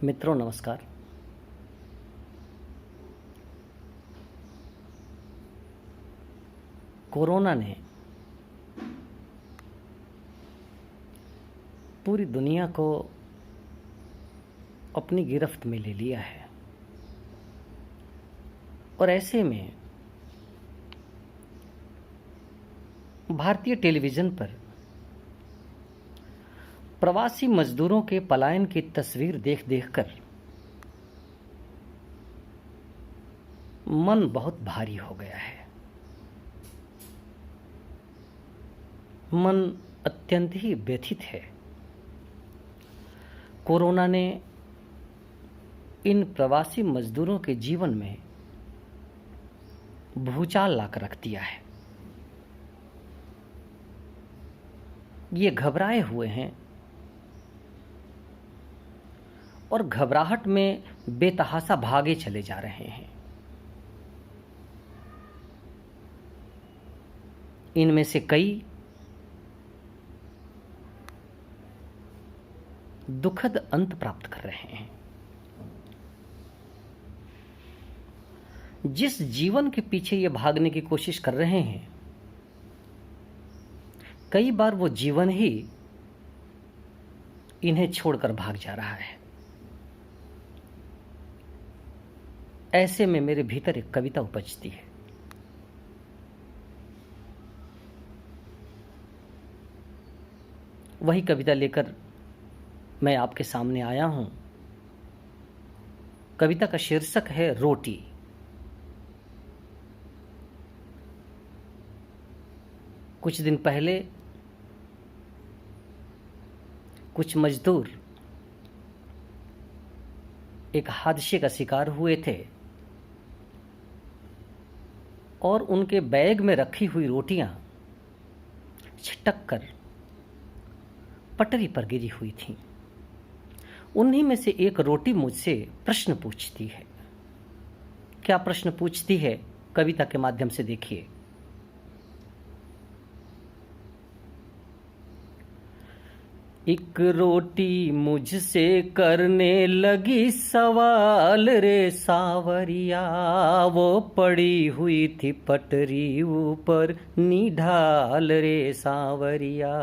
मित्रों नमस्कार। कोरोना ने पूरी दुनिया को अपनी गिरफ्त में ले लिया है और ऐसे में भारतीय टेलीविज़न पर प्रवासी मजदूरों के पलायन की तस्वीर देख देखकर मन बहुत भारी हो गया है। मन अत्यंत ही व्यथित है। कोरोना ने इन प्रवासी मजदूरों के जीवन में भूचाल लाकर रख दिया है। ये घबराए हुए हैं और घबराहट में बेतहाशा भागे चले जा रहे हैं। इनमें से कई दुखद अंत प्राप्त कर रहे हैं। जिस जीवन के पीछे ये भागने की कोशिश कर रहे हैं, कई बार वो जीवन ही इन्हें छोड़कर भाग जा रहा है। ऐसे में मेरे भीतर एक कविता उपजती है। वही कविता लेकर मैं आपके सामने आया हूं। कविता का शीर्षक है रोटी। कुछ दिन पहले कुछ मजदूर एक हादसे का शिकार हुए थे और उनके बैग में रखी हुई रोटियां छिटक कर पटरी पर गिरी हुई थीं। उन्हीं में से एक रोटी मुझसे प्रश्न पूछती है। क्या प्रश्न पूछती है, कविता के माध्यम से देखिए। एक रोटी मुझसे करने लगी सवाल रे सावरिया, वो पड़ी हुई थी पटरी ऊपर निढाल रे सावरिया।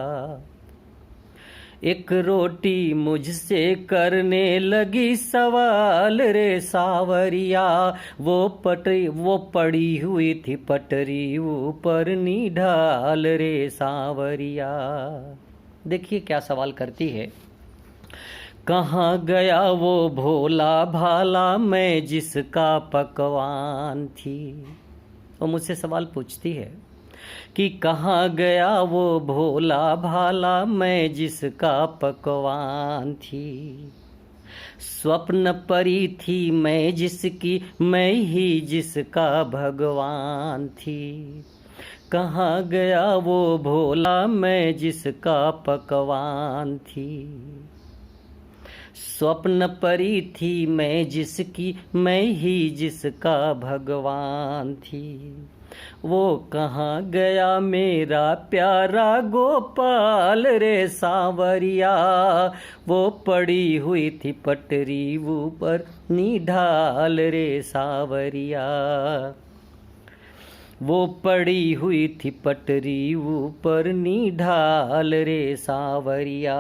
एक रोटी मुझसे करने लगी सवाल रे सावरिया, वो पड़ी हुई थी पटरी ऊपर निढाल रे सावरिया। देखिए क्या सवाल करती है। कहाँ गया वो भोला भाला मैं जिसका पकवान थी। वो मुझसे सवाल पूछती है कि कहाँ गया वो भोला भाला मैं जिसका पकवान थी। स्वप्न परी थी मैं जिसकी, मैं ही जिसका भगवान थी। कहाँ गया वो भोला मैं जिसका पकवान थी। स्वप्न परी थी मैं जिसकी, मैं ही जिसका भगवान थी। वो कहाँ गया मेरा प्यारा गोपाल रे सांवरिया, वो पड़ी हुई थी पटरी ऊपर निढाल रे सांवरिया। वो पड़ी हुई थी पटरी ऊपर निढाल रे सांवरिया।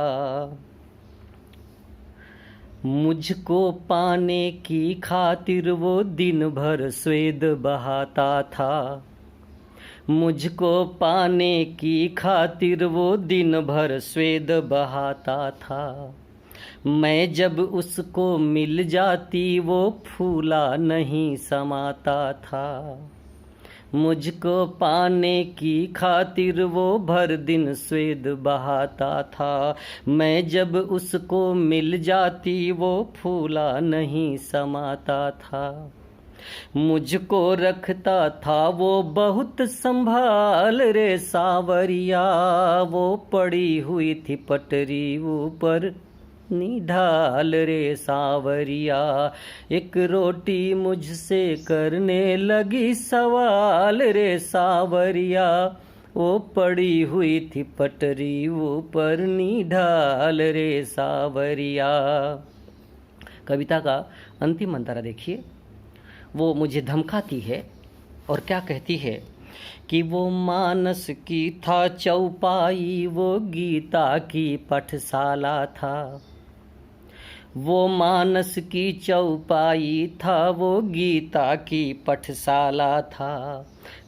मुझको पाने की खातिर वो दिन भर स्वेद बहाता था। मुझको पाने की खातिर वो दिन भर स्वेद बहाता था। मैं जब उसको मिल जाती वो फूला नहीं समाता था। मुझको पाने की खातिर वो भर दिन स्वेद बहाता था। मैं जब उसको मिल जाती वो फूला नहीं समाता था। मुझको रखता था वो बहुत संभाल रे सांवरिया, वो पड़ी हुई थी पटरी ऊपर निढाल रे सांवरिया। एक रोटी मुझसे करने लगी सवाल रे सांवरिया, वो पड़ी हुई थी पटरी ऊपर निढाल रे सांवरिया। कविता का अंतिम अंतरा देखिए, वो मुझे धमकाती है और क्या कहती है कि वो मानस की था चौपाई, वो गीता की पाठशाला था। वो मानस की चौपाई था, वो गीता की पाठशाला था।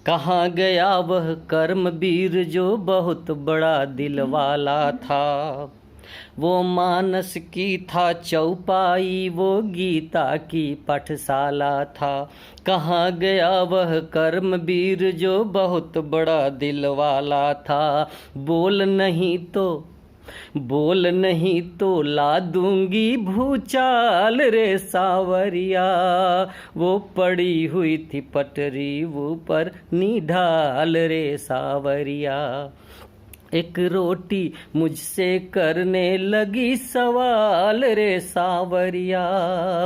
कहाँ गया वह कर्मवीर जो बहुत बड़ा दिल वाला था। वो मानस की था चौपाई, वो गीता की पाठशाला था। कहाँ गया वह कर्मवीर जो बहुत बड़ा दिल वाला था। बोल नहीं तो ला दूंगी भूचाल रे सावरिया। वो पड़ी हुई थी पटरी ऊपर निढाल रे सावरिया। एक रोटी मुझसे करने लगी सवाल रे सावरिया।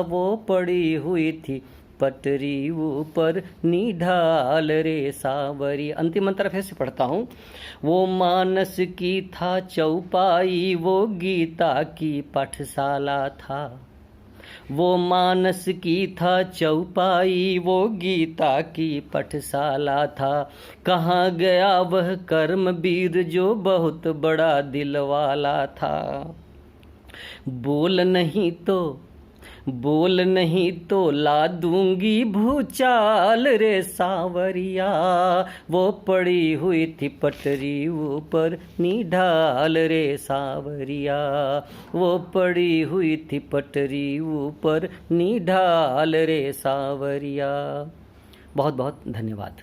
वो पड़ी हुई थी पटरी ऊपर निढाल रे सावरिया। अंतिम मंत्र फिर से पढ़ता हूँ। वो मानस की था चौपाई, वो गीता की पाठशाला था। वो मानस की था चौपाई, वो गीता की पाठशाला था। कहाँ गया वह कर्मवीर जो बहुत बड़ा दिल वाला था। बोल नहीं तो ला दूंगी भूचाल रे सावरिया। वो पड़ी हुई थी पटरी ऊपर निढाल रे सावरिया। वो पड़ी हुई थी पटरी ऊपर निढाल रे सावरिया। बहुत बहुत धन्यवाद।